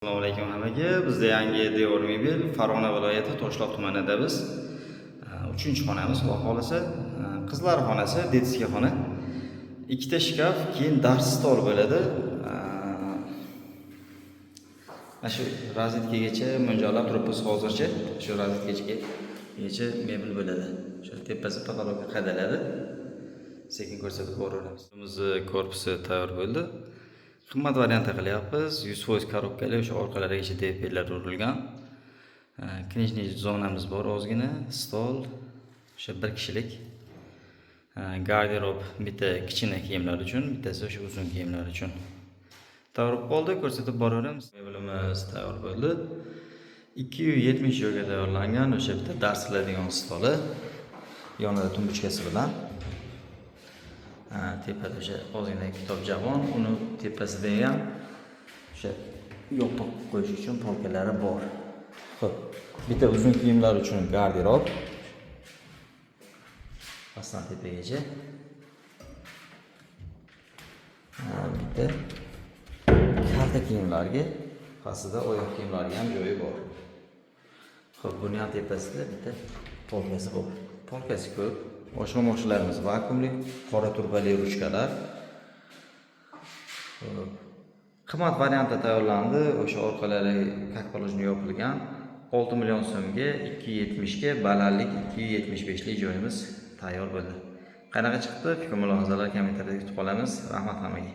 Assalomu alaykum hammaga. Bizda yangi devor mebel Farg'ona viloyati Toshloq tumanida biz 3-xonamiz, Xudo xolisa. Qizlar xonasi, detskiy xona. Ikkita shkaf, keyin dars stol bo'ladi. Mana shu rozetkagacha mo'ljallab turibmiz hozircha. Shu rozetkagacha mebel bo'ladi. Shu tepasi potolokka qadaladi. Sekin ko'rsatib boraveramiz. Bizning korpusi tayyor bo'ldi. Qimmat variantda qilyapmiz. 100% korobkali, o'sha orqalarigacha DPlar urilgan. Knijniy zonamiz bor ozgina, stol, o'sha bir kishilik. Garderob bitta kichkina kiyimlar uchun, bittasi o'sha uzun kiyimlar uchun. Tayyor bo'ldi, ko'rsatib boraveramiz. Mebelimiz tayyor bo'ldi. 270 joyga tayyorlangan o'sha bitta dars qiladigan stoli, yonida tumbuchkasi bilan. Tepada o'sha ozgina kitob javon, uni tepasida ham o'sha yopiq qo'yish uchun polkalari bor. Xo'p, bitta uzun kiyimlar uchun garderob. Pastdan tepagacha. Bitta kalta kiyimlarga, pastida oyoq kiyimlarga ham joyi bor. Xo'p, buni ham tepasida bitta polkasi bor. Polkasi ko'p. Oshxona vakuumli, qora turbali ruchkalar. Qimmat variantda tayyorlandi. O'sha orqalari kakpolojni yopilgan. 6 million so'mga 270 ga balandlik 275 lik joyimiz tayyor bo'ldi. Qanaqa chiqdi? Fikr mulohazalar kommentariyada kutib qolamiz. Rahmat hammaga.